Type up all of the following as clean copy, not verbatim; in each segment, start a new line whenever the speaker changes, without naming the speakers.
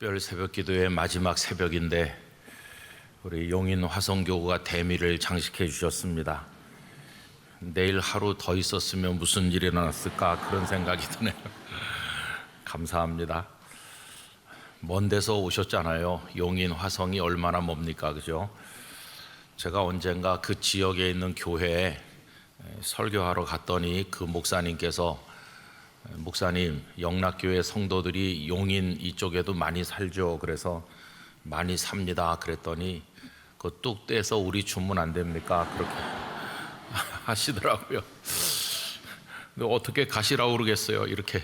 특별 새벽기도의 마지막 새벽인데 우리 용인 화성교구가 대미를 장식해 주셨습니다. 내일 하루 더 있었으면 무슨 일이 일어났을까 그런 생각이 드네요. 감사합니다. 먼 데서 오셨잖아요. 용인 화성이 얼마나 멉니까, 그죠? 제가 언젠가 그 지역에 있는 교회에 설교하러 갔더니 그 목사님께서 목사님, 영락교회 성도들이 용인 이쪽에도 많이 살죠. 그래서 많이 삽니다. 그랬더니 그 뚝 떼서 우리 주문 안 됩니까? 그렇게 하시더라고요. 근데 어떻게 가시라고 그러겠어요. 이렇게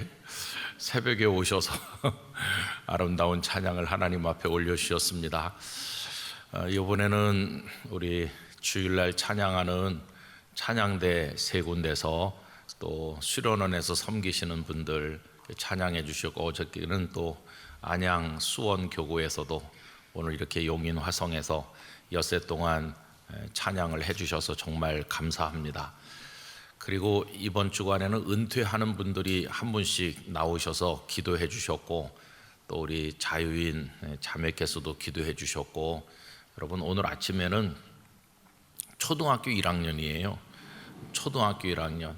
새벽에 오셔서 아름다운 찬양을 하나님 앞에 올려주셨습니다. 이번에는 우리 주일날 찬양하는 찬양대 세 군데서 또 수련원에서 섬기시는 분들 찬양해 주셨고, 어저께는 또 안양 수원 교구에서도 오늘 이렇게 용인 화성에서 엿새 동안 찬양을 해 주셔서 정말 감사합니다. 그리고 이번 주간에는 은퇴하는 분들이 한 분씩 나오셔서 기도해 주셨고, 또 우리 자유인 자매께서도 기도해 주셨고, 여러분 오늘 아침에는 초등학교 1학년이에요. 초등학교 1학년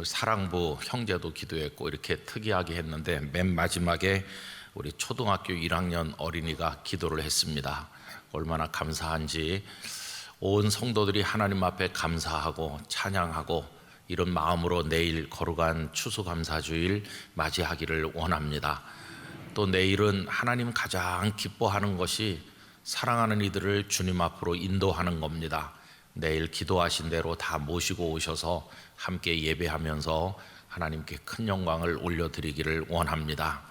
사랑부 형제도 기도했고, 이렇게 특이하게 했는데 맨 마지막에 우리 초등학교 1학년 어린이가 기도를 했습니다. 얼마나 감사한지 온 성도들이 하나님 앞에 감사하고 찬양하고 이런 마음으로 내일 거룩한 추수감사주일 맞이하기를 원합니다. 또 내일은 하나님 가장 기뻐하는 것이 사랑하는 이들을 주님 앞으로 인도하는 겁니다. 내일 기도하신 대로 다 모시고 오셔서 함께 예배하면서 하나님께 큰 영광을 올려드리기를 원합니다.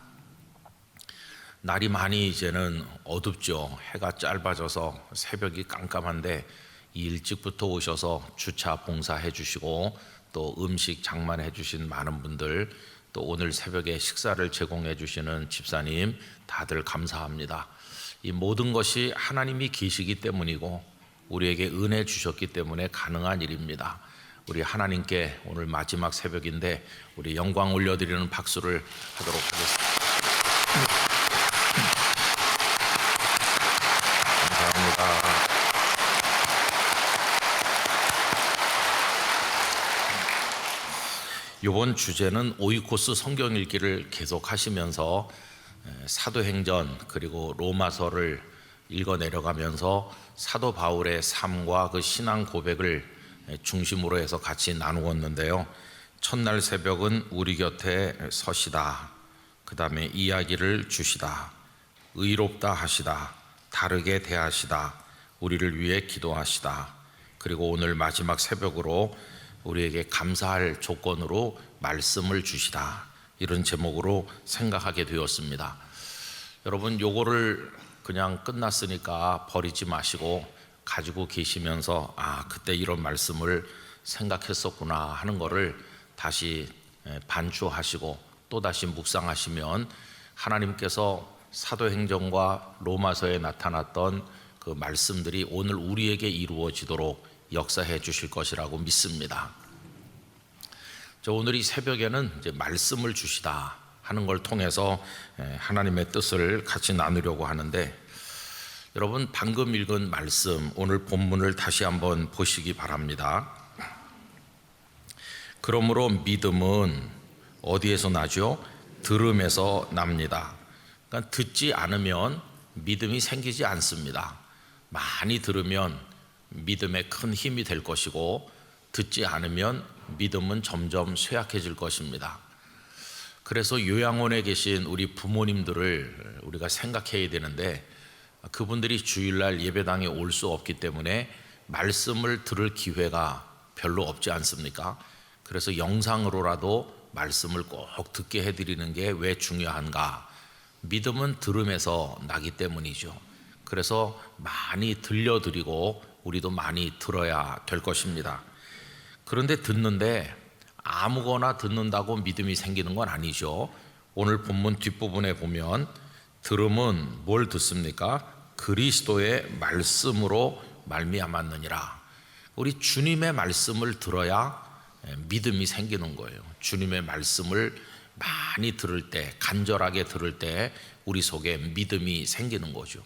날이 많이 이제는 어둡죠. 해가 짧아져서 새벽이 깜깜한데 일찍부터 오셔서 주차 봉사해 주시고 또 음식 장만해 주신 많은 분들, 또 오늘 새벽에 식사를 제공해 주시는 집사님 다들 감사합니다. 이 모든 것이 하나님이 계시기 때문이고 우리에게 은혜 주셨기 때문에 가능한 일입니다. 우리 하나님께 오늘 마지막 새벽인데 우리 영광 올려드리는 박수를 하도록 하겠습니다. 감사합니다. 이번 주제는 오이코스 성경 읽기를 계속 하시면서 사도행전 그리고 로마서를 읽어 내려가면서 사도 바울의 삶과 그 신앙 고백을 중심으로 해서 같이 나누었는데요. 첫날 새벽은 우리 곁에 서시다, 그 다음에 이야기를 주시다, 의롭다 하시다, 다르게 대하시다, 우리를 위해 기도하시다, 그리고 오늘 마지막 새벽으로 우리에게 감사할 조건으로 말씀을 주시다, 이런 제목으로 생각하게 되었습니다. 여러분 요거를 그냥 끝났으니까 버리지 마시고 가지고 계시면서 그때 이런 말씀을 생각했었구나 하는 거를 다시 반추하시고 또다시 묵상하시면 하나님께서 사도행전과 로마서에 나타났던 그 말씀들이 오늘 우리에게 이루어지도록 역사해 주실 것이라고 믿습니다. 오늘 이 새벽에는 이제 말씀을 주시다 하는 걸 통해서 하나님의 뜻을 같이 나누려고 하는데, 여러분 방금 읽은 말씀 오늘 본문을 다시 한번 보시기 바랍니다. 그러므로 믿음은 어디에서 나죠? 들음에서 납니다. 그러니까 듣지 않으면 믿음이 생기지 않습니다. 많이 들으면 믿음에 큰 힘이 될 것이고, 듣지 않으면 믿음은 점점 쇠약해질 것입니다. 그래서 요양원에 계신 우리 부모님들을 우리가 생각해야 되는데, 그분들이 주일날 예배당에 올 수 없기 때문에 말씀을 들을 기회가 별로 없지 않습니까? 그래서 영상으로라도 말씀을 꼭 듣게 해드리는 게 왜 중요한가? 믿음은 들음에서 나기 때문이죠. 그래서 많이 들려드리고 우리도 많이 들어야 될 것입니다. 그런데 듣는데 아무거나 듣는다고 믿음이 생기는 건 아니죠. 오늘 본문 뒷부분에 보면 들음은 뭘 듣습니까? 그리스도의 말씀으로 말미암았느니라. 우리 주님의 말씀을 들어야 믿음이 생기는 거예요. 주님의 말씀을 많이 들을 때, 간절하게 들을 때 우리 속에 믿음이 생기는 거죠.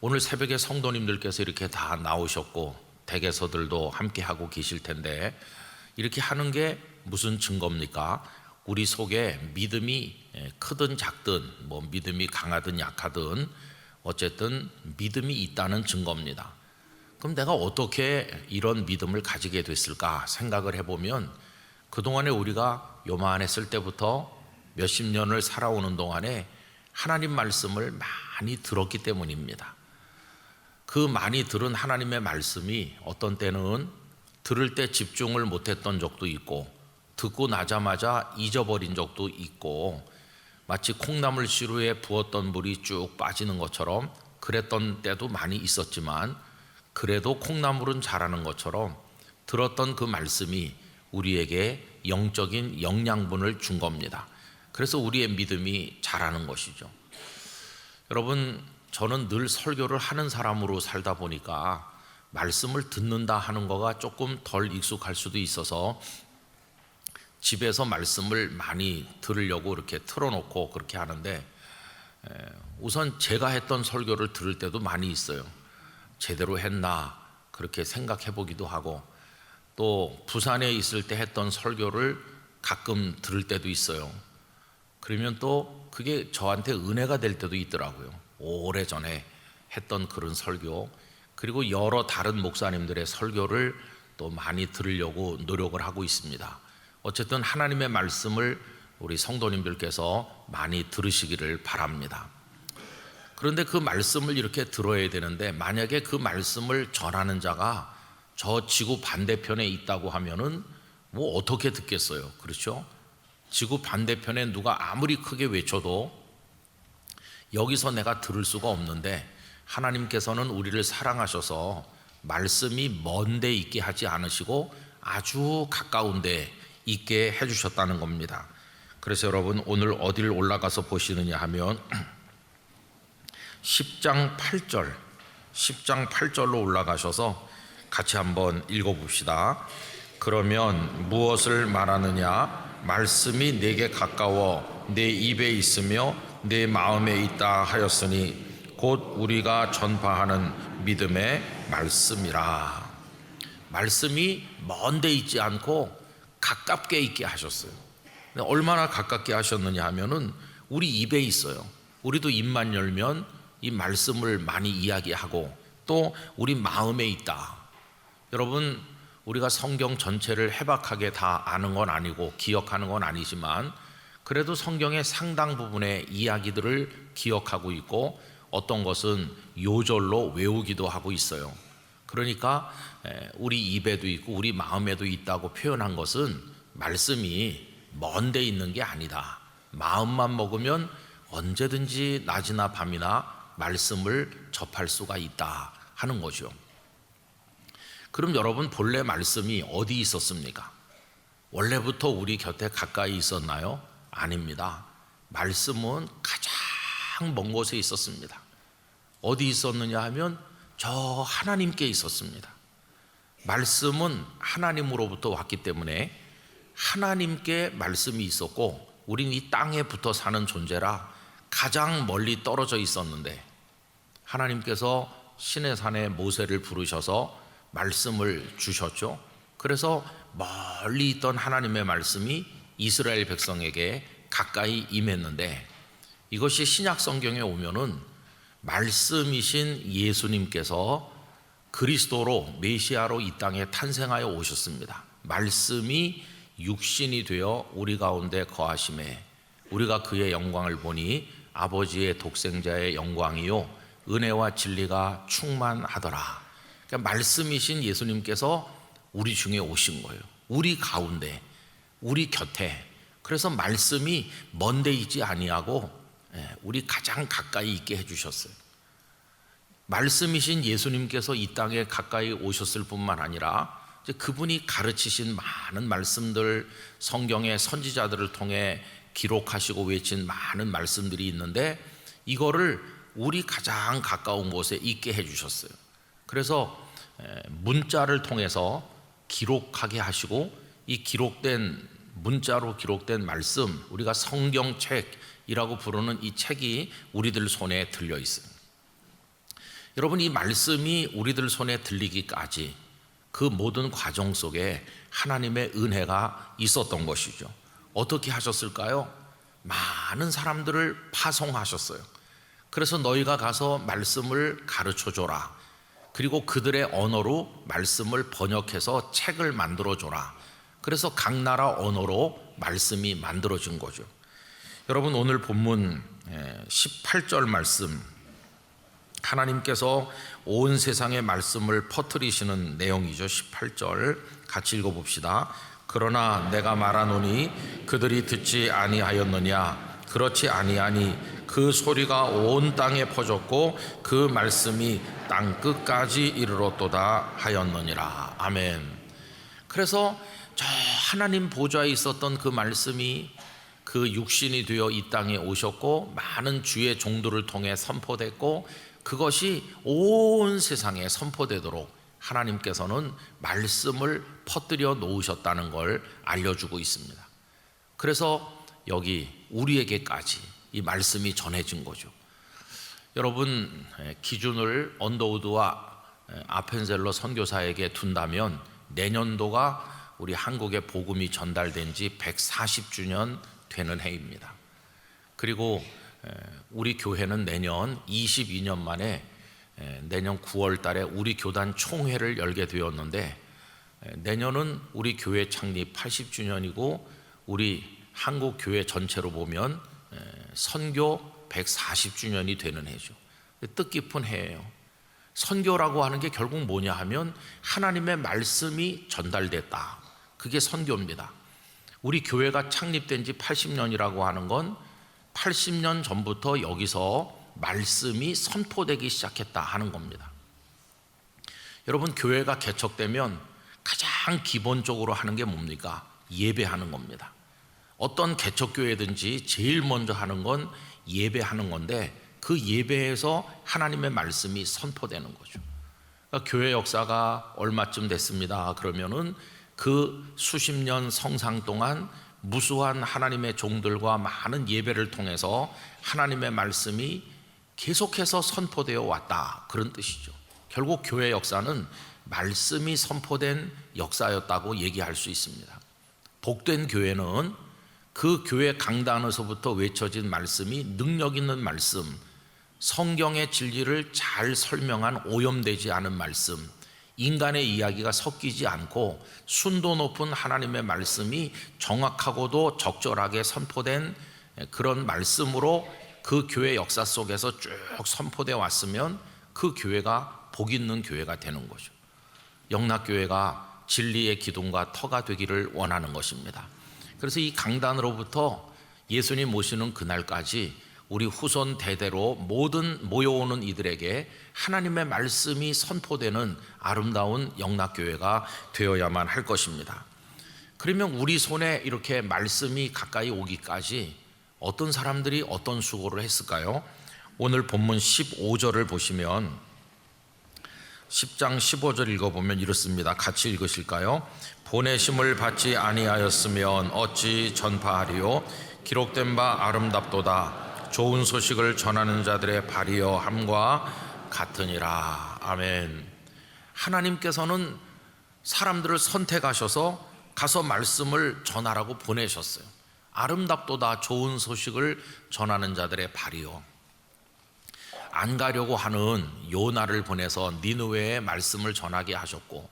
오늘 새벽에 성도님들께서 이렇게 다 나오셨고 댁에서들도 함께 하고 계실 텐데, 이렇게 하는 게 무슨 증거입니까? 우리 속에 믿음이 크든 작든, 믿음이 강하든 약하든 어쨌든 믿음이 있다는 증거입니다. 그럼 내가 어떻게 이런 믿음을 가지게 됐을까 생각을 해보면, 그동안에 우리가 요만했을 때부터 몇십 년을 살아오는 동안에 하나님 말씀을 많이 들었기 때문입니다. 그 많이 들은 하나님의 말씀이 어떤 때는 들을 때 집중을 못했던 적도 있고, 듣고 나자마자 잊어버린 적도 있고, 마치 콩나물 시루에 부었던 물이 쭉 빠지는 것처럼 그랬던 때도 많이 있었지만, 그래도 콩나물은 자라는 것처럼 들었던 그 말씀이 우리에게 영적인 영양분을 준 겁니다. 그래서 우리의 믿음이 자라는 것이죠. 여러분, 저는 늘 설교를 하는 사람으로 살다 보니까 말씀을 듣는다 하는 거가 조금 덜 익숙할 수도 있어서 집에서 말씀을 많이 들으려고 이렇게 틀어놓고 그렇게 하는데, 우선 제가 했던 설교를 들을 때도 많이 있어요. 제대로 했나 그렇게 생각해 보기도 하고, 또 부산에 있을 때 했던 설교를 가끔 들을 때도 있어요. 그러면 또 그게 저한테 은혜가 될 때도 있더라고요. 오래전에 했던 그런 설교, 그리고 여러 다른 목사님들의 설교를 또 많이 들으려고 노력을 하고 있습니다. 어쨌든 하나님의 말씀을 우리 성도님들께서 많이 들으시기를 바랍니다. 그런데 그 말씀을 이렇게 들어야 되는데, 만약에 그 말씀을 전하는 자가 저 지구 반대편에 있다고 하면은 어떻게 듣겠어요? 그렇죠? 지구 반대편에 누가 아무리 크게 외쳐도 여기서 내가 들을 수가 없는데, 하나님께서는 우리를 사랑하셔서 말씀이 먼 데 있게 하지 않으시고 아주 가까운 데 있게 해주셨다는 겁니다. 그래서 여러분, 오늘 어디를 올라가서 보시느냐 하면 10장 8절로 올라가셔서 같이 한번 읽어봅시다. 그러면 무엇을 말하느냐? 말씀이 내게 가까워 내 입에 있으며 내 마음에 있다 하였으니 곧 우리가 전파하는 믿음의 말씀이라. 말씀이 먼 데 있지 않고 가깝게 있게 하셨어요. 얼마나 가깝게 하셨느냐 하면은 우리 입에 있어요. 우리도 입만 열면 이 말씀을 많이 이야기하고, 또 우리 마음에 있다. 여러분, 우리가 성경 전체를 해박하게 다 아는 건 아니고 기억하는 건 아니지만, 그래도 성경의 상당 부분의 이야기들을 기억하고 있고, 어떤 것은 요절로 외우기도 하고 있어요. 그러니까 우리 입에도 있고 우리 마음에도 있다고 표현한 것은 말씀이 먼 데 있는 게 아니다. 마음만 먹으면 언제든지 낮이나 밤이나 말씀을 접할 수가 있다 하는 거죠. 그럼 여러분, 본래 말씀이 어디 있었습니까? 원래부터 우리 곁에 가까이 있었나요? 아닙니다. 말씀은 가장 먼 곳에 있었습니다. 어디 있었느냐 하면 저 하나님께 있었습니다. 말씀은 하나님으로부터 왔기 때문에 하나님께 말씀이 있었고, 우린 이 땅에 붙어 사는 존재라 가장 멀리 떨어져 있었는데, 하나님께서 시내산에 모세를 부르셔서 말씀을 주셨죠. 그래서 멀리 있던 하나님의 말씀이 이스라엘 백성에게 가까이 임했는데, 이것이 신약 성경에 오면은 말씀이신 예수님께서 그리스도로 메시아로 이 땅에 탄생하여 오셨습니다. 말씀이 육신이 되어 우리 가운데 거하심에 우리가 그의 영광을 보니 아버지의 독생자의 영광이요 은혜와 진리가 충만하더라. 그러니까 말씀이신 예수님께서 우리 중에 오신 거예요. 우리 가운데, 우리 곁에. 그래서 말씀이 먼 데 있지 아니하고 우리 가장 가까이 있게 해주셨어요. 말씀이신 예수님께서 이 땅에 가까이 오셨을 뿐만 아니라 이제 그분이 가르치신 많은 말씀들, 성경의 선지자들을 통해 기록하시고 외친 많은 말씀들이 있는데, 이거를 우리 가장 가까운 곳에 있게 해주셨어요. 그래서 문자를 통해서 기록하게 하시고, 이 기록된 문자로 기록된 말씀, 우리가 성경책이라고 부르는 이 책이 우리들 손에 들려 있어요. 여러분, 이 말씀이 우리들 손에 들리기까지 그 모든 과정 속에 하나님의 은혜가 있었던 것이죠. 어떻게 하셨을까요? 많은 사람들을 파송하셨어요. 그래서 너희가 가서 말씀을 가르쳐줘라. 그리고 그들의 언어로 말씀을 번역해서 책을 만들어줘라. 그래서 각 나라 언어로 말씀이 만들어진 거죠. 여러분, 오늘 본문 18절 말씀, 하나님께서 온 세상의 말씀을 퍼뜨리시는 내용이죠. 18절 같이 읽어봅시다. 그러나 내가 말하노니 그들이 듣지 아니하였느냐? 그렇지 아니하니 그 소리가 온 땅에 퍼졌고 그 말씀이 땅 끝까지 이르렀도다 하였느니라. 아멘. 그래서 저 하나님 보좌에 있었던 그 말씀이 그 육신이 되어 이 땅에 오셨고 많은 주의 종들을 통해 선포됐고 그것이 온 세상에 선포되도록 하나님께서는 말씀을 퍼뜨려 놓으셨다는 걸 알려주고 있습니다. 그래서 여기 우리에게까지 이 말씀이 전해진 거죠. 여러분, 기준을 언더우드와 아펜젤러 선교사에게 둔다면 내년도가 우리 한국에 복음이 전달된 지 140주년 되는 해입니다. 그리고 우리 교회는 내년 22년 만에 내년 9월 달에 우리 교단 총회를 열게 되었는데 내년은 우리 교회 창립 80주년이고 우리 한국 교회 전체로 보면 선교 140주년이 되는 해죠. 뜻깊은 해예요. 선교라고 하는 게 결국 뭐냐 하면 하나님의 말씀이 전달됐다. 그게 선교입니다. 우리 교회가 창립된 지 80년이라고 하는 건 80년 전부터 여기서 말씀이 선포되기 시작했다 하는 겁니다. 여러분, 교회가 개척되면 가장 기본적으로 하는 게 뭡니까? 예배하는 겁니다. 어떤 개척교회든지 제일 먼저 하는 건 예배하는 건데 그 예배에서 하나님의 말씀이 선포되는 거죠. 그러니까 교회 역사가 얼마쯤 됐습니다. 그러면은 그 수십 년 성상 동안 무수한 하나님의 종들과 많은 예배를 통해서 하나님의 말씀이 계속해서 선포되어 왔다, 그런 뜻이죠. 결국 교회 역사는 말씀이 선포된 역사였다고 얘기할 수 있습니다. 복된 교회는 그 교회 강단에서부터 외쳐진 말씀이 능력 있는 말씀, 성경의 진리를 잘 설명한 오염되지 않은 말씀, 인간의 이야기가 섞이지 않고 순도 높은 하나님의 말씀이 정확하고도 적절하게 선포된 그런 말씀으로 그 교회 역사 속에서 쭉 선포되어 왔으면 그 교회가 복 있는 교회가 되는 거죠. 영락교회가 진리의 기둥과 터가 되기를 원하는 것입니다. 그래서 이 강단으로부터 예수님 모시는 그날까지 우리 후손 대대로 모든 모여오는 이들에게 하나님의 말씀이 선포되는 아름다운 영락교회가 되어야만 할 것입니다. 그러면 우리 손에 이렇게 말씀이 가까이 오기까지 어떤 사람들이 어떤 수고를 했을까요? 오늘 본문 15절을 보시면 10장 15절 읽어보면 이렇습니다. 같이 읽으실까요? 보내심을 받지 아니하였으면 어찌 전파하리요? 기록된 바 아름답도다. 좋은 소식을 전하는 자들의 발이여 함과 같으니라. 아멘. 하나님께서는 사람들을 선택하셔서 가서 말씀을 전하라고 보내셨어요. 아름답도다. 좋은 소식을 전하는 자들의 발이요. 안 가려고 하는 요나를 보내서 니느웨의 말씀을 전하게 하셨고,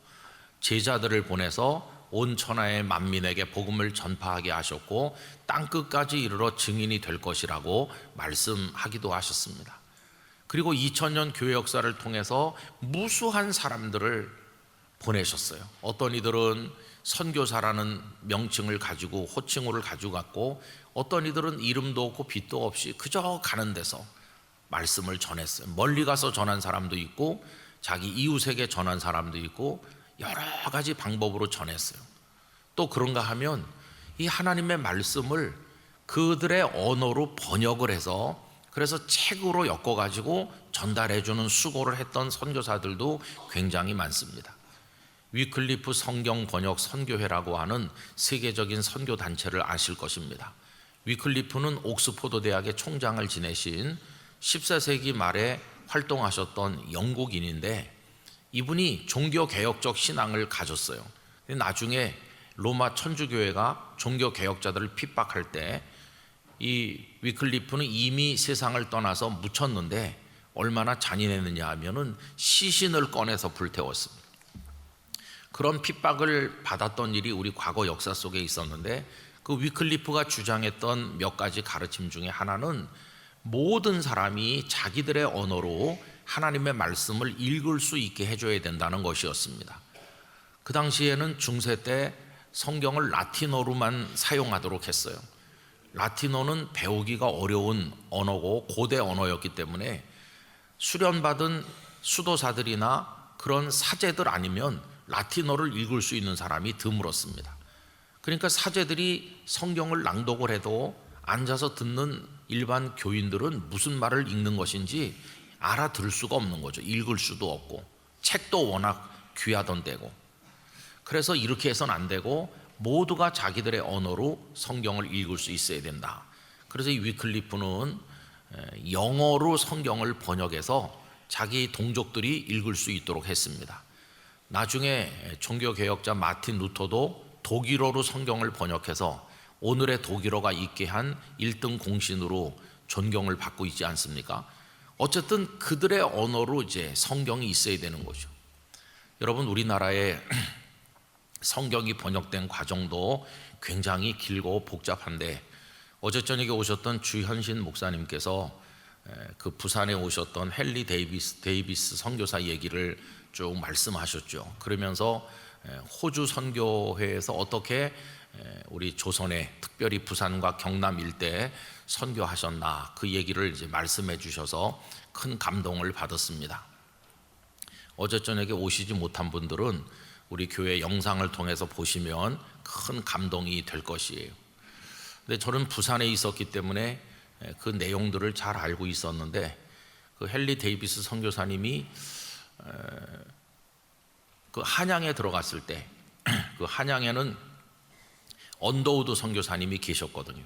제자들을 보내서 온 천하의 만민에게 복음을 전파하게 하셨고, 땅끝까지 이르러 증인이 될 것이라고 말씀하기도 하셨습니다. 그리고 2000년 교회 역사를 통해서 무수한 사람들을 보내셨어요. 어떤 이들은 선교사라는 명칭을 가지고 호칭어를 가지고 갔고, 어떤 이들은 이름도 없고 빛도 없이 그저 가는 데서 말씀을 전했어요. 멀리 가서 전한 사람도 있고 자기 이웃에게 전한 사람도 있고 여러 가지 방법으로 전했어요. 또 그런가 하면 이 하나님의 말씀을 그들의 언어로 번역을 해서 그래서 책으로 엮어가지고 전달해주는 수고를 했던 선교사들도 굉장히 많습니다. 위클리프 성경 번역 선교회라고 하는 세계적인 선교 단체를 아실 것입니다. 위클리프는 옥스포드 대학의 총장을 지내신 14세기 말에 활동하셨던 영국인인데, 이분이 종교개혁적 신앙을 가졌어요. 나중에 로마 천주교회가 종교개혁자들을 핍박할 때 이 위클리프는 이미 세상을 떠나서 묻혔는데 얼마나 잔인했느냐 하면은 시신을 꺼내서 불태웠습니다. 그런 핍박을 받았던 일이 우리 과거 역사 속에 있었는데, 그 위클리프가 주장했던 몇 가지 가르침 중에 하나는 모든 사람이 자기들의 언어로 하나님의 말씀을 읽을 수 있게 해줘야 된다는 것이었습니다. 그 당시에는 중세 때 성경을 라틴어로만 사용하도록 했어요. 라틴어는 배우기가 어려운 언어고 고대 언어였기 때문에 수련받은 수도사들이나 그런 사제들 아니면 라틴어를 읽을 수 있는 사람이 드물었습니다. 그러니까 사제들이 성경을 낭독을 해도 앉아서 듣는 일반 교인들은 무슨 말을 읽는 것인지 알아들을 수가 없는 거죠. 읽을 수도 없고, 책도 워낙 귀하던 때고. 그래서 이렇게 해서는 안 되고 모두가 자기들의 언어로 성경을 읽을 수 있어야 된다. 그래서 이 위클리프는 영어로 성경을 번역해서 자기 동족들이 읽을 수 있도록 했습니다. 나중에 종교개혁자 마틴 루터도 독일어로 성경을 번역해서 오늘의 독일어가 있게 한 1등 공신으로 존경을 받고 있지 않습니까? 어쨌든 그들의 언어로 이제 성경이 있어야 되는 거죠. 여러분, 우리나라에 성경이 번역된 과정도 굉장히 길고 복잡한데, 어제 저녁에 오셨던 주현신 목사님께서 그 부산에 오셨던 헨리 데이비스 선교사 얘기를 쭉 말씀하셨죠. 그러면서 호주 선교회에서 어떻게 우리 조선에, 특별히 부산과 경남 일대에 선교하셨나, 그 얘기를 이제 말씀해 주셔서 큰 감동을 받았습니다. 어제 저녁에 오시지 못한 분들은 우리 교회 영상을 통해서 보시면 큰 감동이 될 것이에요. 근데 저는 부산에 있었기 때문에 그 내용들을 잘 알고 있었는데, 그 헨리 데이비스 선교사님이 그 한양에 들어갔을 때, 그 한양에는 언더우드 선교사님이 계셨거든요.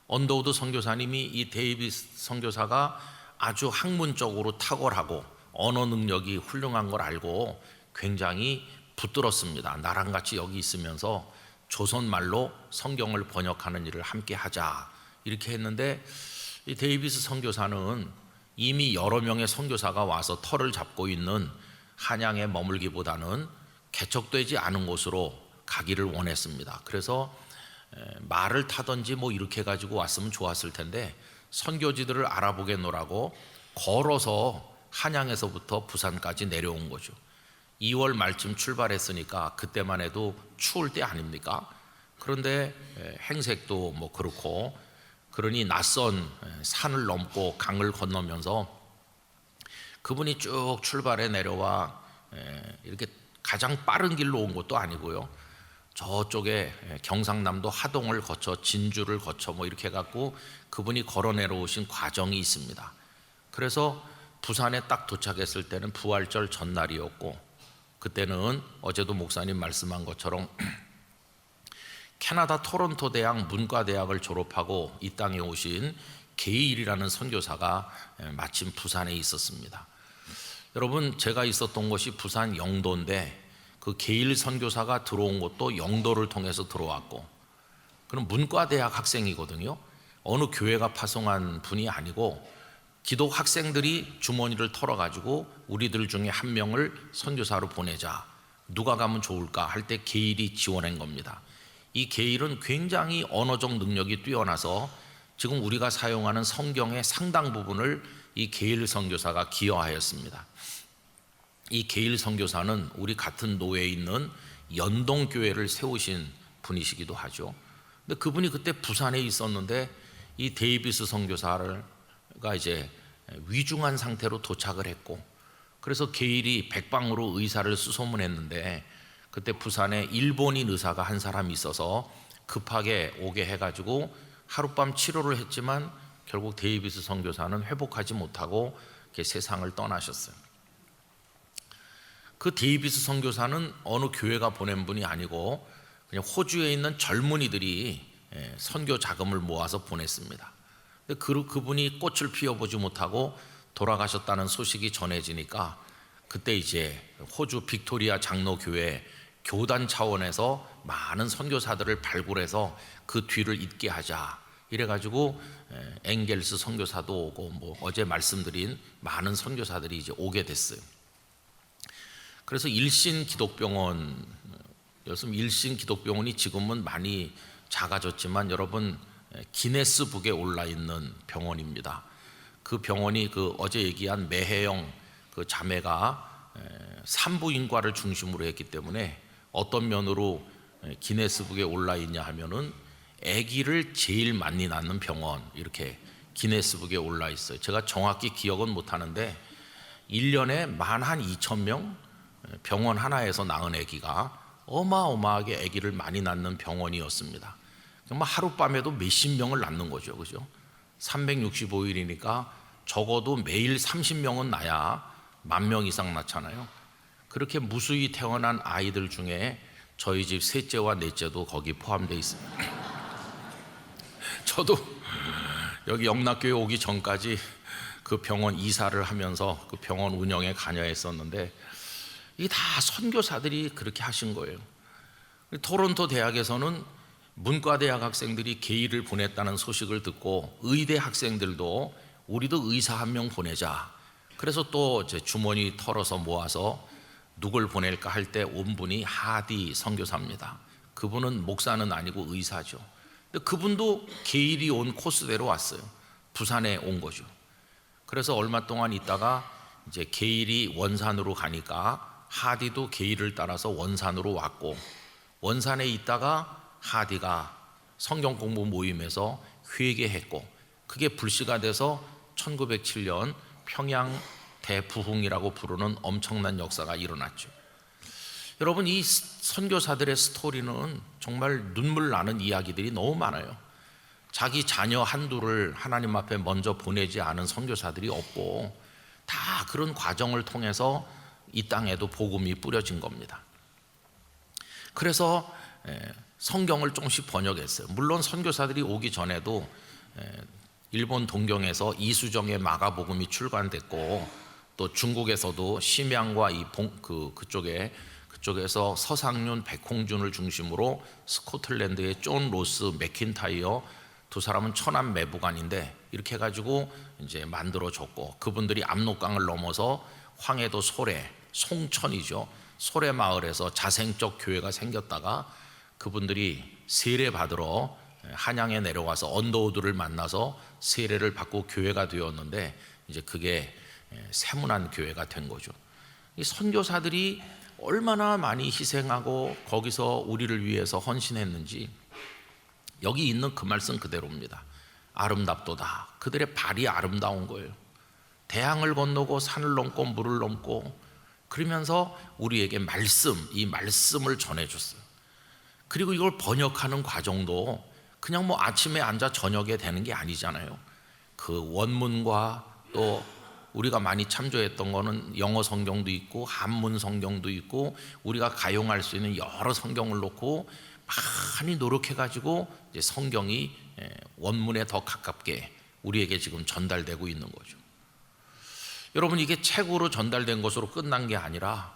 언더우드 선교사님이 이 데이비스 선교사가 아주 학문적으로 탁월하고 언어 능력이 훌륭한 걸 알고 굉장히 붙들었습니다. 나랑 같이 여기 있으면서 조선말로 성경을 번역하는 일을 함께 하자, 이렇게 했는데, 이 데이비스 선교사는 이미 여러 명의 선교사가 와서 터를 잡고 있는 한양에 머물기보다는 개척되지 않은 곳으로 가기를 원했습니다. 그래서 말을 타든지 뭐 이렇게 해가지고 왔으면 좋았을 텐데, 선교지들을 알아보겠노라고 걸어서 한양에서부터 부산까지 내려온 거죠. 2월 말쯤 출발했으니까 그때만 해도 추울 때 아닙니까? 그런데 행색도 뭐 그렇고, 그러니 낯선 산을 넘고 강을 건너면서 그분이 쭉 출발해 내려와 이렇게 가장 빠른 길로 온 것도 아니고요. 저쪽에 경상남도 하동을 거쳐 진주를 거쳐 뭐 이렇게 해갖고 그분이 걸어 내려오신 과정이 있습니다. 그래서 부산에 딱 도착했을 때는 부활절 전날이었고, 그때는 어제도 목사님 말씀한 것처럼 캐나다 토론토 대학 문과대학을 졸업하고 이 땅에 오신 게일이라는 선교사가 마침 부산에 있었습니다. 여러분, 제가 있었던 곳이 부산 영도인데, 그 게일 선교사가 들어온 것도 영도를 통해서 들어왔고, 그럼 문과대학 학생이거든요. 어느 교회가 파송한 분이 아니고 기독 학생들이 주머니를 털어가지고 우리들 중에 한 명을 선교사로 보내자, 누가 가면 좋을까 할 때 게일이 지원한 겁니다. 이 게일은 굉장히 언어적 능력이 뛰어나서 지금 우리가 사용하는 성경의 상당 부분을 이 게일 선교사가 기여하였습니다. 이 게일 선교사는 우리 같은 노예에 있는 연동교회를 세우신 분이시기도 하죠. 근데 그분이 그때 부산에 있었는데 이 데이비스 선교사가 이제 위중한 상태로 도착을 했고, 그래서 게일이 백방으로 의사를 수소문했는데, 그때 부산에 일본인 의사가 한 사람이 있어서 급하게 오게 해가지고 하룻밤 치료를 했지만 결국 데이비스 선교사는 회복하지 못하고 세상을 떠나셨어요. 그 데이비스 선교사는 어느 교회가 보낸 분이 아니고 그냥 호주에 있는 젊은이들이 선교 자금을 모아서 보냈습니다. 근데 그분이 꽃을 피워보지 못하고 돌아가셨다는 소식이 전해지니까 그때 이제 호주 빅토리아 장로교회 교단 차원에서 많은 선교사들을 발굴해서 그 뒤를 잇게 하자 이래가지고 엥겔스 선교사도 오고 뭐 어제 말씀드린 많은 선교사들이 이제 오게 됐어요. 그래서 일신 기독병원, 일신 기독병원이 지금은 많이 작아졌지만 여러분 기네스북에 올라 있는 병원입니다. 그 병원이 그 어제 얘기한 매혜영 그 자매가 산부인과를 중심으로 했기 때문에 어떤 면으로 기네스북에 올라 있냐 하면은 아기를 제일 많이 낳는 병원 이렇게 기네스북에 올라 있어요. 제가 정확히 기억은 못 하는데 1년에 12,000명 병원 하나에서 낳은 아기가 어마어마하게 아기를 많이 낳는 병원이었습니다. 정말 하룻밤에도 몇십 명을 낳는 거죠. 그죠? 365일이니까 적어도 매일 30명은 낳아야 10,000명 이상 낳잖아요. 그렇게 무수히 태어난 아이들 중에 저희 집 셋째와 넷째도 거기 포함되어 있습니다. 저도 여기 영락교회 오기 전까지 그 병원 이사를 하면서 그 병원 운영에 관여했었는데 이게 다 선교사들이 그렇게 하신 거예요. 토론토 대학에서는 문과대학 학생들이 게이를 보냈다는 소식을 듣고 의대 학생들도 우리도 의사 한 명 보내자. 그래서 또 제 주머니 털어서 모아서 누굴 보낼까 할 때 온 분이 하디 선교사입니다. 그분은 목사는 아니고 의사죠. 근데 그분도 게일이 온 코스대로 왔어요. 부산에 온 거죠. 그래서 얼마 동안 있다가 이제 게일이 원산으로 가니까 하디도 게일을 따라서 원산으로 왔고, 원산에 있다가 하디가 성경 공부 모임에서 회개했고, 그게 불씨가 돼서 1907년 평양 대부흥이라고 부르는 엄청난 역사가 일어났죠. 여러분, 이 선교사들의 스토리는 정말 눈물 나는 이야기들이 너무 많아요. 자기 자녀 한두를 하나님 앞에 먼저 보내지 않은 선교사들이 없고, 다 그런 과정을 통해서 이 땅에도 복음이 뿌려진 겁니다. 그래서 성경을 조금씩 번역했어요. 물론 선교사들이 오기 전에도 일본 동경에서 이수정의 마가복음이 출간됐고, 또 중국에서도 심양과 그쪽에서 서상륜, 백홍준을 중심으로 스코틀랜드의 존 로스, 맥킨타이어 두 사람은 천안 매부관인데 이렇게 해가지고 이제 만들어졌고, 그분들이 압록강을 넘어서 황해도 소래, 송천이죠. 소래 마을에서 자생적 교회가 생겼다가 그분들이 세례 받으러 한양에 내려와서 언더우드를 만나서 세례를 받고 교회가 되었는데, 이제 그게 세문안 교회가 된 거죠. 이 선교사들이 얼마나 많이 희생하고 거기서 우리를 위해서 헌신했는지 여기 있는 그 말씀 그대로입니다. 아름답도다. 그들의 발이 아름다운 거예요. 대양을 건너고 산을 넘고 물을 넘고 그러면서 우리에게 이 말씀을 전해줬어요. 그리고 이걸 번역하는 과정도 그냥 뭐 아침에 앉아 저녁에 되는 게 아니잖아요. 그 원문과 또 우리가 많이 참조했던 거는 영어 성경도 있고 한문 성경도 있고 우리가 가용할 수 있는 여러 성경을 놓고 많이 노력해가지고 이제 성경이 원문에 더 가깝게 우리에게 지금 전달되고 있는 거죠. 여러분, 이게 책으로 전달된 것으로 끝난 게 아니라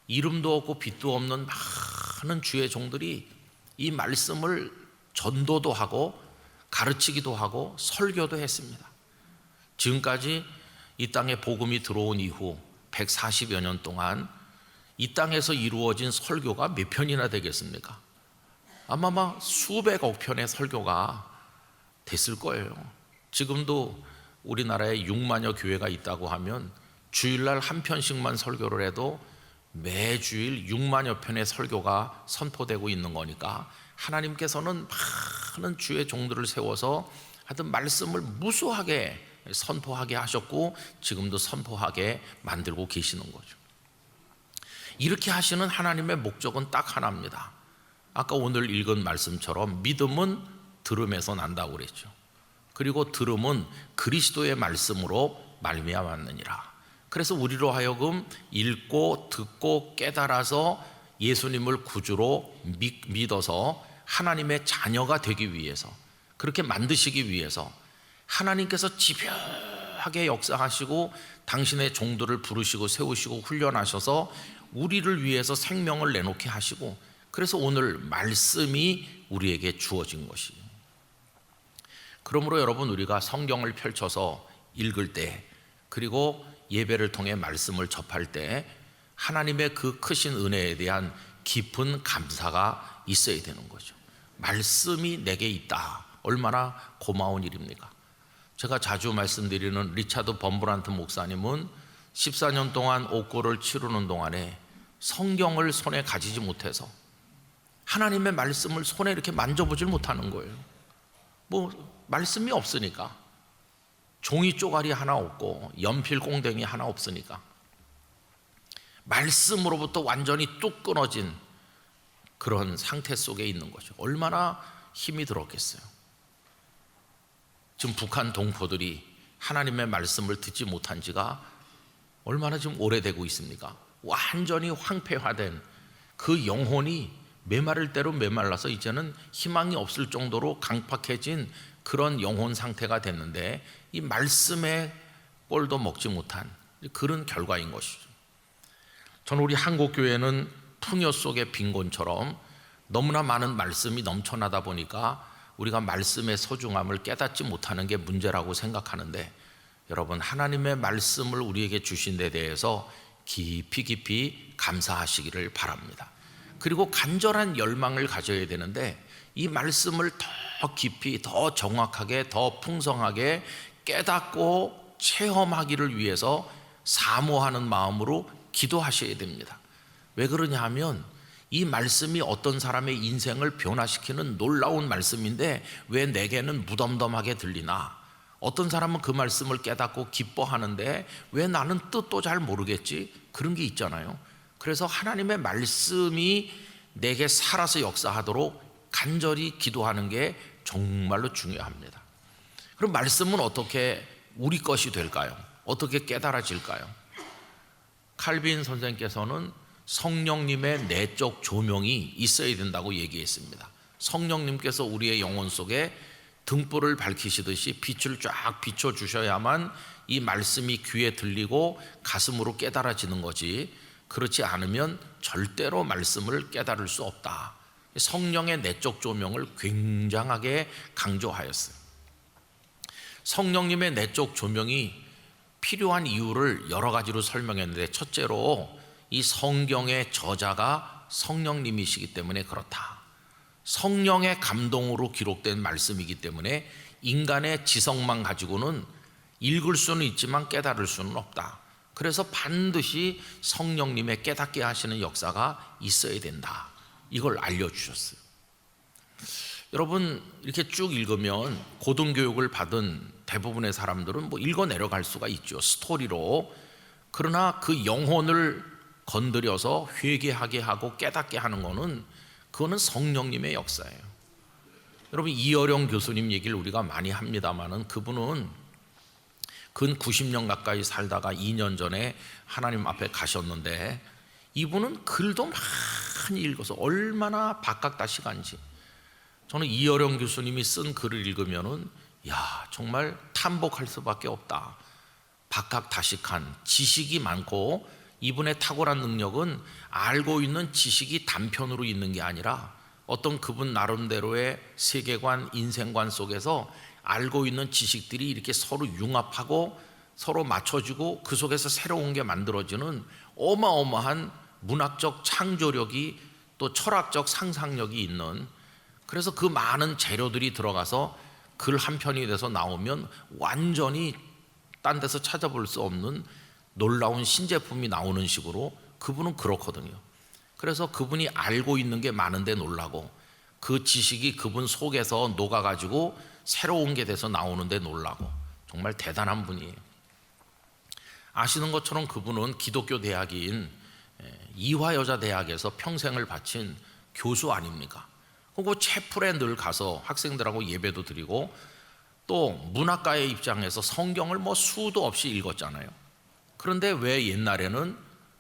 이름도 없고 빛도 없는 많은 주의 종들이 이 말씀을 전도도 하고 가르치기도 하고 설교도 했습니다. 지금까지 이 땅에 복음이 들어온 이후 140여 년 동안 이 땅에서 이루어진 설교가 몇 편이나 되겠습니까? 아마 수백억 편의 설교가 됐을 거예요. 지금도 우리나라에 6만여 교회가 있다고 하면 주일날 한 편씩만 설교를 해도 매주일 6만여 편의 설교가 선포되고 있는 거니까 하나님께서는 많은 주의 종들을 세워서 하여튼 말씀을 무수하게 선포하게 하셨고 지금도 선포하게 만들고 계시는 거죠. 이렇게 하시는 하나님의 목적은 딱 하나입니다. 아까 오늘 읽은 말씀처럼 믿음은 들음에서 난다고 그랬죠. 그리고 들음은 그리스도의 말씀으로 말미암았느니라. 그래서 우리로 하여금 읽고 듣고 깨달아서 예수님을 구주로 믿어서 하나님의 자녀가 되기 위해서, 그렇게 만드시기 위해서 하나님께서 집요하게 역사하시고 당신의 종들을 부르시고 세우시고 훈련하셔서 우리를 위해서 생명을 내놓게 하시고, 그래서 오늘 말씀이 우리에게 주어진 것이에요. 그러므로 여러분, 우리가 성경을 펼쳐서 읽을 때, 그리고 예배를 통해 말씀을 접할 때 하나님의 그 크신 은혜에 대한 깊은 감사가 있어야 되는 거죠. 말씀이 내게 있다. 얼마나 고마운 일입니까? 제가 자주 말씀드리는 리차드 범브란트 목사님은 14년 동안 옥고를 치르는 동안에 성경을 손에 가지지 못해서 하나님의 말씀을 손에 이렇게 만져보질 못하는 거예요. 말씀이 없으니까, 종이 쪼가리 하나 없고 연필 꽁댕이 하나 없으니까, 말씀으로부터 완전히 뚝 끊어진 그런 상태 속에 있는 거죠. 얼마나 힘이 들었겠어요. 지금 북한 동포들이 하나님의 말씀을 듣지 못한 지가 얼마나 지금 오래되고 있습니까? 완전히 황폐화된 그 영혼이 메마를 대로 메말라서 이제는 희망이 없을 정도로 강팍해진 그런 영혼 상태가 됐는데, 이 말씀의 꼴도 먹지 못한 그런 결과인 것이죠. 저는 우리 한국교회는 풍요 속의 빈곤처럼 너무나 많은 말씀이 넘쳐나다 보니까 우리가 말씀의 소중함을 깨닫지 못하는 게 문제라고 생각하는데, 여러분, 하나님의 말씀을 우리에게 주신 데 대해서 깊이 감사하시기를 바랍니다. 그리고 간절한 열망을 가져야 되는데, 이 말씀을 더 깊이, 더 정확하게, 더 풍성하게 깨닫고 체험하기를 위해서 사모하는 마음으로 기도하셔야 됩니다. 왜 그러냐 하면 이 말씀이 어떤 사람의 인생을 변화시키는 놀라운 말씀인데 왜 내게는 무덤덤하게 들리나? 어떤 사람은 그 말씀을 깨닫고 기뻐하는데 왜 나는 뜻도 잘 모르겠지? 그런 게 있잖아요. 그래서 하나님의 말씀이 내게 살아서 역사하도록 간절히 기도하는 게 정말로 중요합니다. 그럼 말씀은 어떻게 우리 것이 될까요? 어떻게 깨달아질까요? 칼빈 선생께서는 성령님의 내적 조명이 있어야 된다고 얘기했습니다. 성령님께서 우리의 영혼 속에 등불을 밝히시듯이 빛을 쫙 비춰주셔야만 이 말씀이 귀에 들리고 가슴으로 깨달아지는 거지, 그렇지 않으면 절대로 말씀을 깨달을 수 없다. 성령의 내적 조명을 굉장하게 강조하였어요. 성령님의 내적 조명이 필요한 이유를 여러 가지로 설명했는데, 첫째로 이 성경의 저자가 성령님이시기 때문에 그렇다. 성령의 감동으로 기록된 말씀이기 때문에 인간의 지성만 가지고는 읽을 수는 있지만 깨달을 수는 없다. 그래서 반드시 성령님의 깨닫게 하시는 역사가 있어야 된다. 이걸 알려주셨어요. 여러분, 이렇게 쭉 읽으면 고등교육을 받은 대부분의 사람들은 읽어 내려갈 수가 있죠, 스토리로. 그러나 그 영혼을 건드려서 회개하게 하고 깨닫게 하는 거는, 그거는 성령님의 역사예요. 여러분, 이어령 교수님 얘기를 우리가 많이 합니다만은 그분은 근 90년 가까이 살다가 2년 전에 하나님 앞에 가셨는데, 이분은 글도 많이 읽어서 얼마나 박학다식한지. 저는 이어령 교수님이 쓴 글을 읽으면은 정말 탐복할 수밖에 없다. 박학다식한, 지식이 많고, 이분의 탁월한 능력은 알고 있는 지식이 단편으로 있는 게 아니라 어떤 그분 나름대로의 세계관, 인생관 속에서 알고 있는 지식들이 이렇게 서로 융합하고 서로 맞춰지고 그 속에서 새로운 게 만들어지는 어마어마한 문학적 창조력이, 또 철학적 상상력이 있는, 그래서 그 많은 재료들이 들어가서 글 한 편이 돼서 나오면 완전히 딴 데서 찾아볼 수 없는 놀라운 신제품이 나오는 식으로 그분은 그렇거든요. 그래서 그분이 알고 있는 게 많은데 놀라고, 그 지식이 그분 속에서 녹아가지고 새로운 게 돼서 나오는데 놀라고, 정말 대단한 분이에요. 아시는 것처럼 그분은 기독교 대학인 이화여자대학에서 평생을 바친 교수 아닙니까? 그리고 채플에 늘 가서 학생들하고 예배도 드리고, 또 문학가의 입장에서 성경을 수도 없이 읽었잖아요. 그런데 왜 옛날에는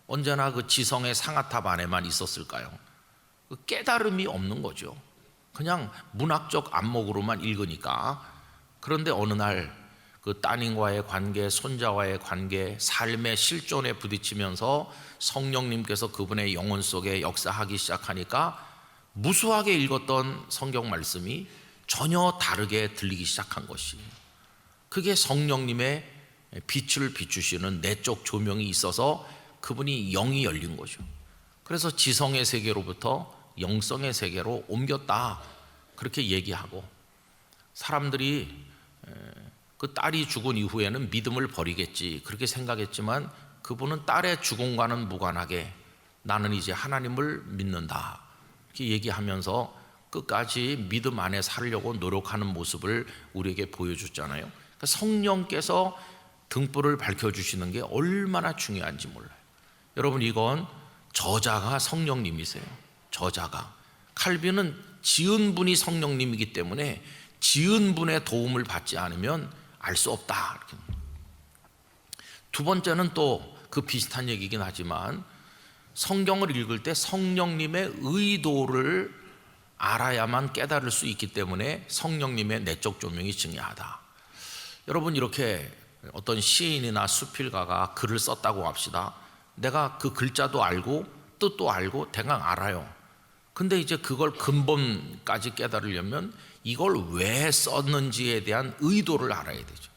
언제나 그 지성의 상아탑 안에만 있었을까요? 그 깨달음이 없는 거죠. 그냥 문학적 안목으로만 읽으니까. 그런데 어느 날 그 따님과의 관계, 손자와의 관계, 삶의 실존에 부딪히면서 성령님께서 그분의 영혼 속에 역사하기 시작하니까 무수하게 읽었던 성경 말씀이 전혀 다르게 들리기 시작한 것이, 그게 성령님의 빛을 비추시는 내적 조명이 있어서 그분이 영이 열린 거죠. 그래서 지성의 세계로부터 영성의 세계로 옮겼다, 그렇게 얘기하고, 사람들이 그 딸이 죽은 이후에는 믿음을 버리겠지 그렇게 생각했지만 그분은 딸의 죽음과는 무관하게 나는 이제 하나님을 믿는다 이렇게 얘기하면서 끝까지 믿음 안에 살려고 노력하는 모습을 우리에게 보여줬잖아요. 그러니까 성령께서 등불을 밝혀주시는 게 얼마나 중요한지 몰라요. 여러분, 이건 저자가 성령님이세요. 저자가. 칼빈은 지은 분이 성령님이기 때문에 지은 분의 도움을 받지 않으면 알 수 없다. 이렇게. 두 번째는 또 그 비슷한 얘기긴 하지만 성경을 읽을 때 성령님의 의도를 알아야만 깨달을 수 있기 때문에 성령님의 내적 조명이 중요하다. 여러분, 이렇게 어떤 시인이나 수필가가 글을 썼다고 합시다. 내가 그 글자도 알고 뜻도 알고 대강 알아요. 근데 이제 그걸 근본까지 깨달으려면 이걸 왜 썼는지에 대한 의도를 알아야 되죠.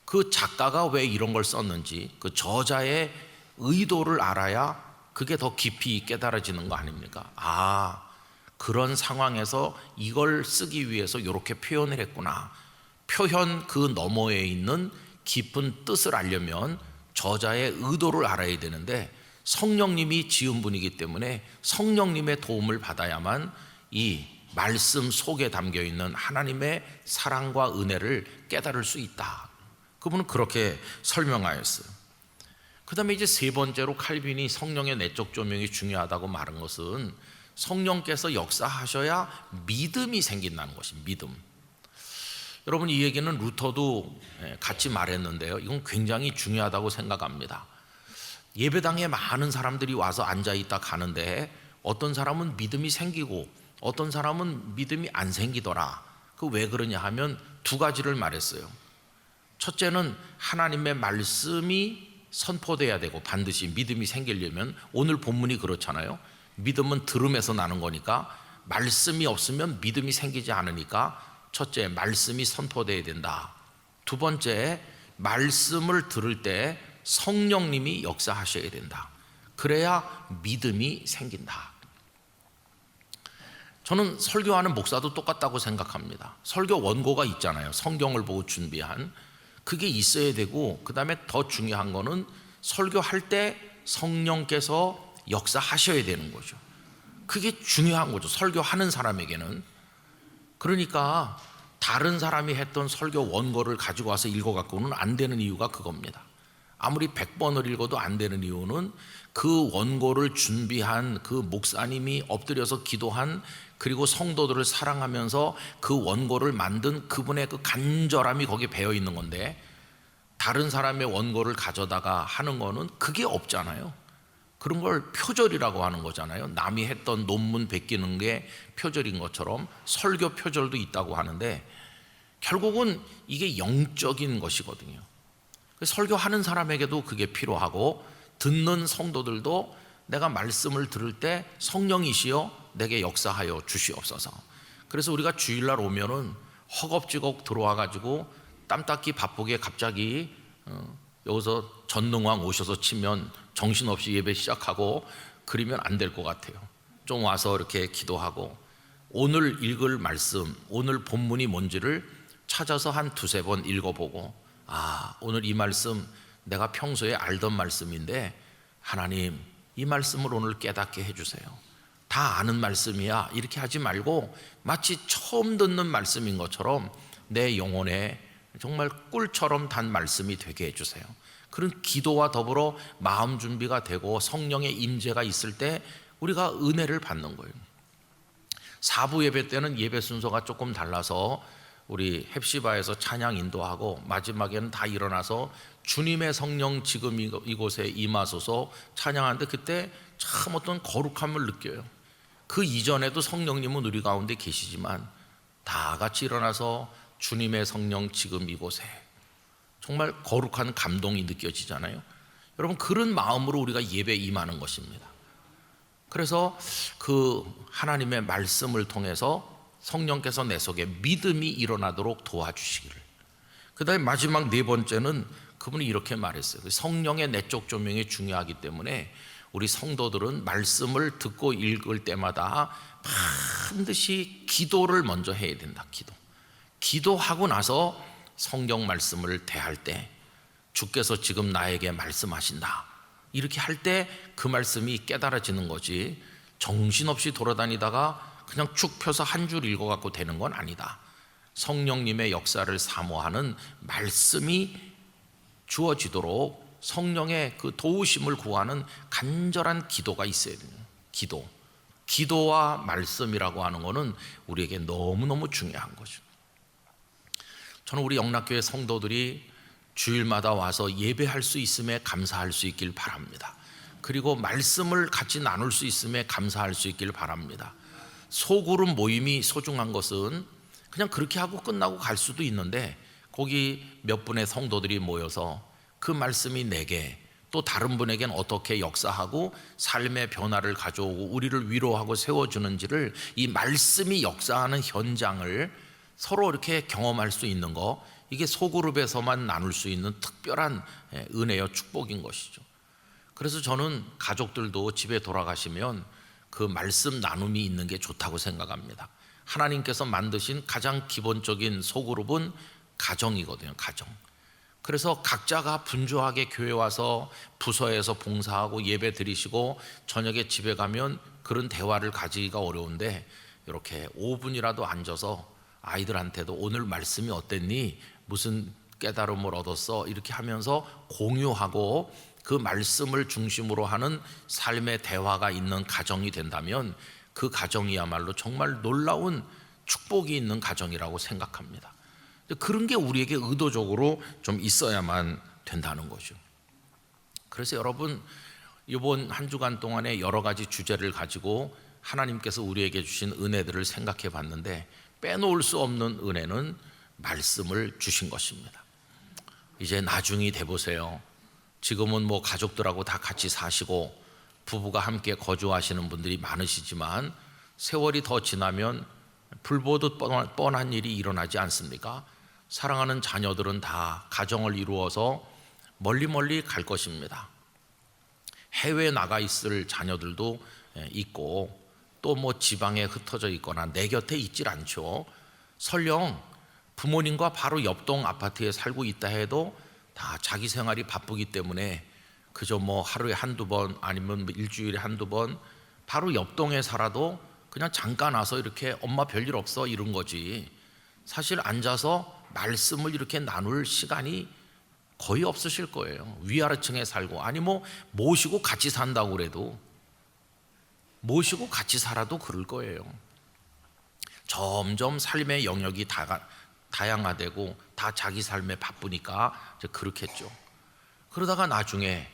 그 작가가 왜 이런 걸 썼는지 그 저자의 의도를 알아야 그게 더 깊이 깨달아지는 거 아닙니까? 아, 그런 상황에서 이걸 쓰기 위해서 이렇게 표현을 했구나. 표현 그 너머에 있는 깊은 뜻을 알려면 저자의 의도를 알아야 되는데 성령님이 지은 분이기 때문에 성령님의 도움을 받아야만 이 말씀 속에 담겨 있는 하나님의 사랑과 은혜를 깨달을 수 있다. 그분은 그렇게 설명하였어요. 그 다음에 이제 세 번째로 칼빈이 성령의 내적 조명이 중요하다고 말한 것은 성령께서 역사하셔야 믿음이 생긴다는 것입니다. 믿음. 여러분, 이 얘기는 루터도 같이 말했는데요, 이건 굉장히 중요하다고 생각합니다. 예배당에 많은 사람들이 와서 앉아있다 가는데 어떤 사람은 믿음이 생기고 어떤 사람은 믿음이 안 생기더라. 그 왜 그러냐 하면 두 가지를 말했어요. 첫째는 하나님의 말씀이 선포돼야 되고, 반드시 믿음이 생기려면 오늘 본문이 그렇잖아요. 믿음은 들음에서 나는 거니까 말씀이 없으면 믿음이 생기지 않으니까 첫째, 말씀이 선포돼야 된다. 두 번째, 말씀을 들을 때 성령님이 역사하셔야 된다. 그래야 믿음이 생긴다. 저는 설교하는 목사도 똑같다고 생각합니다. 설교 원고가 있잖아요. 성경을 보고 준비한. 그게 있어야 되고, 그 다음에 더 중요한 거는 설교할 때 성령께서 역사하셔야 되는 거죠. 그게 중요한 거죠, 설교하는 사람에게는. 그러니까 다른 사람이 했던 설교 원고를 가지고 와서 읽어갖고는 안 되는 이유가 그겁니다. 아무리 100번을 읽어도 안 되는 이유는 그 원고를 준비한 그 목사님이 엎드려서 기도한, 그리고 성도들을 사랑하면서 그 원고를 만든 그분의 그 간절함이 거기에 배어 있는 건데, 다른 사람의 원고를 가져다가 하는 거는 그게 없잖아요. 그런 걸 표절이라고 하는 거잖아요. 남이 했던 논문 베끼는 게 표절인 것처럼 설교 표절도 있다고 하는데 결국은 이게 영적인 것이거든요. 설교하는 사람에게도 그게 필요하고, 듣는 성도들도 내가 말씀을 들을 때 성령이시여 내게 역사하여 주시옵소서. 그래서 우리가 주일날 오면은 허겁지겁 들어와 가지고 땀 닦기 바쁘게 갑자기 여기서 전능왕 오셔서 치면 정신없이 예배 시작하고 그러면 안 될 것 같아요. 좀 와서 이렇게 기도하고 오늘 읽을 말씀, 오늘 본문이 뭔지를 찾아서 한 두세 번 읽어보고, 아, 오늘 이 말씀 내가 평소에 알던 말씀인데 하나님 이 말씀을 오늘 깨닫게 해주세요. 다 아는 말씀이야 이렇게 하지 말고 마치 처음 듣는 말씀인 것처럼 내 영혼에 정말 꿀처럼 단 말씀이 되게 해주세요. 그런 기도와 더불어 마음 준비가 되고 성령의 임재가 있을 때 우리가 은혜를 받는 거예요. 4부 예배 때는 예배 순서가 조금 달라서 우리 헵시바에서 찬양 인도하고 마지막에는 다 일어나서 주님의 성령 지금 이곳에 임하소서 찬양하는데 그때 참 어떤 거룩함을 느껴요. 그 이전에도 성령님은 우리 가운데 계시지만 다 같이 일어나서 주님의 성령 지금 이곳에, 정말 거룩한 감동이 느껴지잖아요. 여러분, 그런 마음으로 우리가 예배에 임하는 것입니다. 그래서 그 하나님의 말씀을 통해서 성령께서 내 속에 믿음이 일어나도록 도와주시기를. 그 다음에 마지막 네 번째는 그분이 이렇게 말했어요. 성령의 내적 조명이 중요하기 때문에 우리 성도들은 말씀을 듣고 읽을 때마다 반드시 기도를 먼저 해야 된다. 기도하고 나서 성경 말씀을 대할 때, 주께서 지금 나에게 말씀하신다, 이렇게 할 때 그 말씀이 깨달아지는 거지, 정신없이 돌아다니다가 그냥 쭉 펴서 한 줄 읽어갖고 되는 건 아니다. 성령님의 역사를 사모하는 말씀이 주어지도록 성령의 그 도우심을 구하는 간절한 기도가 있어야 돼요. 기도와 말씀이라고 하는 것은 우리에게 너무너무 중요한 거죠. 저는 우리 영락교회 성도들이 주일마다 와서 예배할 수 있음에 감사할 수 있길 바랍니다. 그리고 말씀을 같이 나눌 수 있음에 감사할 수 있길 바랍니다. 소그룹 모임이 소중한 것은 그냥 그렇게 하고 끝나고 갈 수도 있는데, 거기 몇 분의 성도들이 모여서 그 말씀이 내게 또 다른 분에게는 어떻게 역사하고 삶의 변화를 가져오고 우리를 위로하고 세워주는지를, 이 말씀이 역사하는 현장을 서로 이렇게 경험할 수 있는 거, 이게 소그룹에서만 나눌 수 있는 특별한 은혜요 축복인 것이죠. 그래서 저는 가족들도 집에 돌아가시면 그 말씀 나눔이 있는 게 좋다고 생각합니다. 하나님께서 만드신 가장 기본적인 소그룹은 가정이거든요. 가정. 그래서 각자가 분주하게 교회 와서 부서에서 봉사하고 예배 드리시고 저녁에 집에 가면 그런 대화를 가지기가 어려운데, 이렇게 5분이라도 앉아서 아이들한테도 오늘 말씀이 어땠니? 무슨 깨달음을 얻었어? 이렇게 하면서 공유하고 그 말씀을 중심으로 하는 삶의 대화가 있는 가정이 된다면 그 가정이야말로 정말 놀라운 축복이 있는 가정이라고 생각합니다. 그런 게 우리에게 의도적으로 좀 있어야만 된다는 거죠. 그래서 여러분, 이번 한 주간 동안에 여러 가지 주제를 가지고 하나님께서 우리에게 주신 은혜들을 생각해 봤는데, 빼놓을 수 없는 은혜는 말씀을 주신 것입니다. 이제 나중이 돼보세요. 지금은 뭐 가족들하고 다 같이 사시고 부부가 함께 거주하시는 분들이 많으시지만, 세월이 더 지나면 불보듯 뻔한 일이 일어나지 않습니까? 사랑하는 자녀들은 다 가정을 이루어서 멀리 갈 것입니다. 해외에 나가 있을 자녀들도 있고, 또 뭐 지방에 흩어져 있거나 내 곁에 있질 않죠. 설령 부모님과 바로 옆동 아파트에 살고 있다 해도 다 자기 생활이 바쁘기 때문에 그저 뭐 하루에 한두 번, 아니면 뭐 일주일에 한두 번 바로 옆동에 살아도 그냥 잠깐 와서 이렇게 엄마 별일 없어 이런 거지, 사실 앉아서 말씀을 이렇게 나눌 시간이 거의 없으실 거예요. 위아래층에 살고, 아니 뭐 모시고 같이 산다고 그래도, 모시고 같이 살아도 그럴 거예요. 점점 삶의 영역이 다양화되고 다 자기 삶에 바쁘니까 이제 그렇겠죠. 그러다가 나중에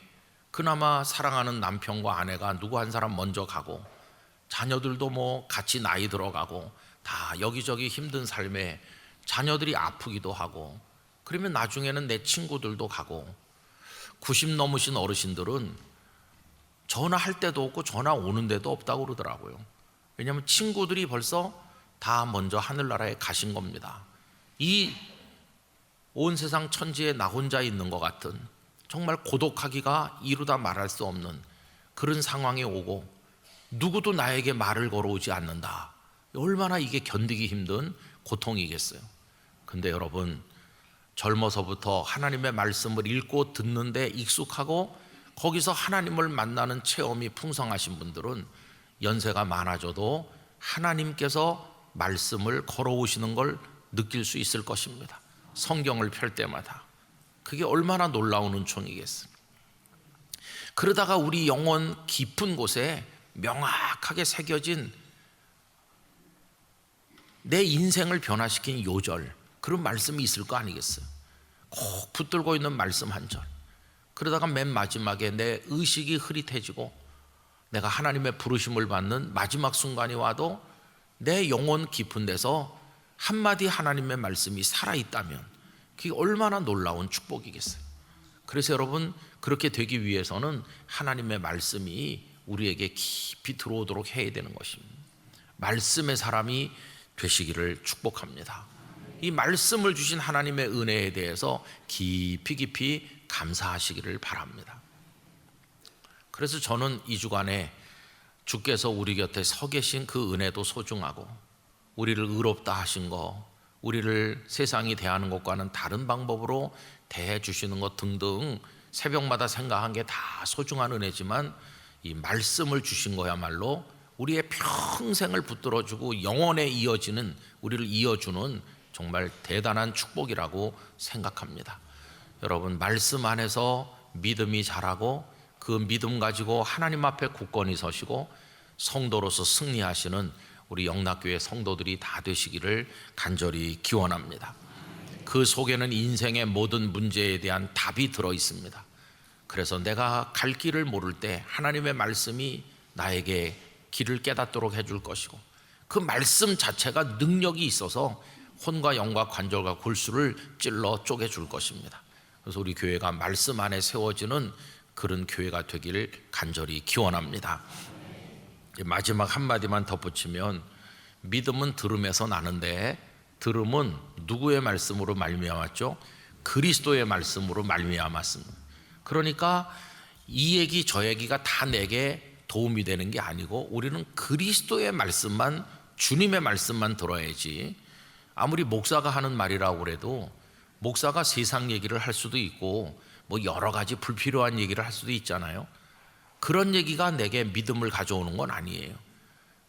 그나마 사랑하는 남편과 아내가 누구 한 사람 먼저 가고, 자녀들도 뭐 같이 나이 들어가고 다 여기저기 힘든 삶에 자녀들이 아프기도 하고, 그러면 나중에는 내 친구들도 가고, 90 넘으신 어르신들은 전화할 데도 없고 전화 오는 데도 없다고 그러더라고요. 왜냐하면 친구들이 벌써 다 먼저 하늘나라에 가신 겁니다. 이 온 세상 천지에 나 혼자 있는 것 같은, 정말 고독하기가 이루다 말할 수 없는 그런 상황에 오고, 누구도 나에게 말을 걸어오지 않는다. 얼마나 이게 견디기 힘든 고통이겠어요. 근데 여러분, 젊어서부터 하나님의 말씀을 읽고 듣는데 익숙하고 거기서 하나님을 만나는 체험이 풍성하신 분들은 연세가 많아져도 하나님께서 말씀을 걸어오시는 걸 느낄 수 있을 것입니다. 성경을 펼 때마다. 그게 얼마나 놀라운 은총이겠어요. 그러다가 우리 영혼 깊은 곳에 명확하게 새겨진 내 인생을 변화시킨 요절, 그런 말씀이 있을 거 아니겠어요? 꼭 붙들고 있는 말씀 한 절. 그러다가 맨 마지막에 내 의식이 흐릿해지고 내가 하나님의 부르심을 받는 마지막 순간이 와도 내 영혼 깊은 데서 한마디 하나님의 말씀이 살아있다면 그게 얼마나 놀라운 축복이겠어요. 그래서 여러분, 그렇게 되기 위해서는 하나님의 말씀이 우리에게 깊이 들어오도록 해야 되는 것입니다. 말씀의 사람이 되시기를 축복합니다. 이 말씀을 주신 하나님의 은혜에 대해서 깊이 감사하시기를 바랍니다. 그래서 저는 이 주간에 주께서 우리 곁에 서 계신 그 은혜도 소중하고, 우리를 의롭다 하신 거, 우리를 세상이 대하는 것과는 다른 방법으로 대해 주시는 것 등등 새벽마다 생각한 게 다 소중한 은혜지만, 이 말씀을 주신 거야말로 우리의 평생을 붙들어주고 영원에 이어지는, 우리를 이어주는 정말 대단한 축복이라고 생각합니다. 여러분, 말씀 안에서 믿음이 자라고 그 믿음 가지고 하나님 앞에 굳건히 서시고 성도로서 승리하시는 우리 영락교회 성도들이 다 되시기를 간절히 기원합니다. 그 속에는 인생의 모든 문제에 대한 답이 들어 있습니다. 그래서 내가 갈 길을 모를 때 하나님의 말씀이 나에게 길을 깨닫도록 해줄 것이고, 그 말씀 자체가 능력이 있어서 혼과 영과 관절과 골수를 찔러 쪼개줄 것입니다. 그래서 우리 교회가 말씀 안에 세워지는 그런 교회가 되기를 간절히 기원합니다. 마지막 한마디만 덧붙이면, 믿음은 들음에서 나는데 들음은 누구의 말씀으로 말미암았죠? 그리스도의 말씀으로 말미암았습니다. 그러니까 이 얘기 저 얘기가 다 내게 도움이 되는 게 아니고, 우리는 그리스도의 말씀만, 주님의 말씀만 들어야지. 아무리 목사가 하는 말이라고 그래도 목사가 세상 얘기를 할 수도 있고 뭐 여러 가지 불필요한 얘기를 할 수도 있잖아요. 그런 얘기가 내게 믿음을 가져오는 건 아니에요.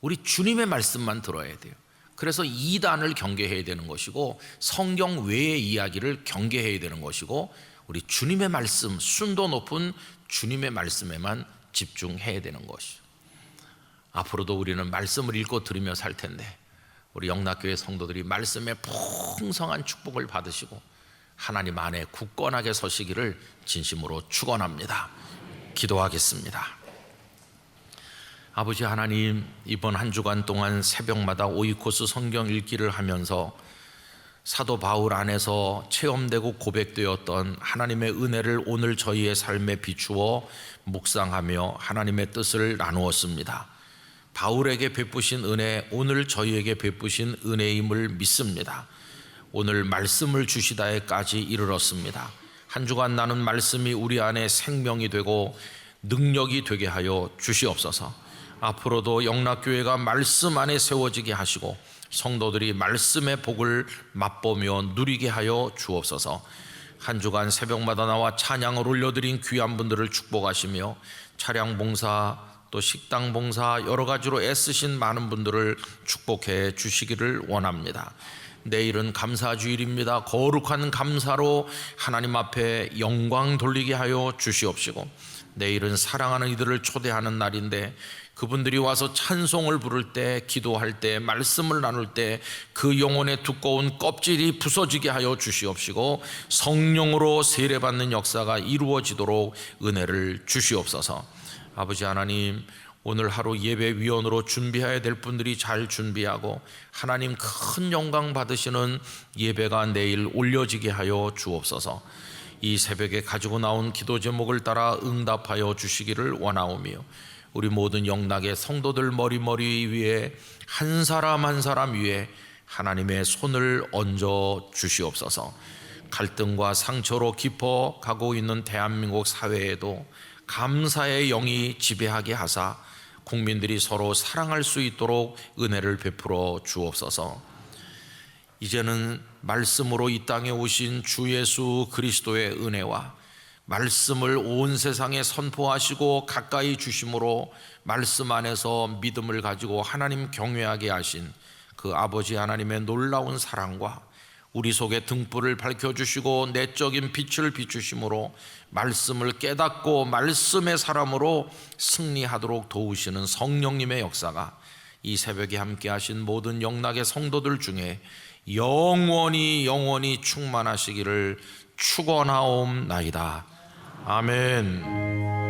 우리 주님의 말씀만 들어야 돼요. 그래서 이단을 경계해야 되는 것이고, 성경 외의 이야기를 경계해야 되는 것이고, 우리 주님의 말씀, 순도 높은 주님의 말씀에만 집중해야 되는 것이죠. 앞으로도 우리는 말씀을 읽고 들으며 살 텐데, 우리 영락교회 성도들이 말씀의 풍성한 축복을 받으시고 하나님 안에 굳건하게 서시기를 진심으로 축원합니다. 기도하겠습니다. 아버지 하나님, 이번 한 주간 동안 새벽마다 오이코스 성경 읽기를 하면서 사도 바울 안에서 체험되고 고백되었던 하나님의 은혜를 오늘 저희의 삶에 비추어 묵상하며 하나님의 뜻을 나누었습니다. 바울에게 베푸신 은혜, 오늘 저희에게 베푸신 은혜임을 믿습니다. 오늘 말씀을 주시다에까지 이르렀습니다. 한 주간 나눈 말씀이 우리 안에 생명이 되고 능력이 되게 하여 주시옵소서. 앞으로도 영락교회가 말씀 안에 세워지게 하시고 성도들이 말씀의 복을 맛보며 누리게 하여 주옵소서. 한 주간 새벽마다 나와 찬양을 올려드린 귀한 분들을 축복하시며 차량 봉사, 또 식당 봉사, 여러 가지로 애쓰신 많은 분들을 축복해 주시기를 원합니다. 내일은 감사주일입니다. 거룩한 감사로 하나님 앞에 영광 돌리게 하여 주시옵시고, 내일은 사랑하는 이들을 초대하는 날인데 그분들이 와서 찬송을 부를 때, 기도할 때, 말씀을 나눌 때 그 영혼의 두꺼운 껍질이 부서지게 하여 주시옵시고, 성령으로 세례받는 역사가 이루어지도록 은혜를 주시옵소서. 아버지 하나님, 오늘 하루 예배위원으로 준비해야 될 분들이 잘 준비하고 하나님 큰 영광 받으시는 예배가 내일 올려지게 하여 주옵소서. 이 새벽에 가지고 나온 기도 제목을 따라 응답하여 주시기를 원하오며, 우리 모든 영락의 성도들 머리 위에 한 사람 한 사람 위에 하나님의 손을 얹어 주시옵소서. 갈등과 상처로 깊어 가고 있는 대한민국 사회에도 감사의 영이 지배하게 하사 국민들이 서로 사랑할 수 있도록 은혜를 베풀어 주옵소서. 이제는 말씀으로 이 땅에 오신 주 예수 그리스도의 은혜와 말씀을 온 세상에 선포하시고 가까이 주심으로 말씀 안에서 믿음을 가지고 하나님 경외하게 하신 그 아버지 하나님의 놀라운 사랑과 우리 속에 등불을 밝혀주시고 내적인 빛을 비추심으로 말씀을 깨닫고 말씀의 사람으로 승리하도록 도우시는 성령님의 역사가 이 새벽에 함께 하신 모든 영락의 성도들 중에 영원히 충만하시기를 축원하옵나이다. 아멘.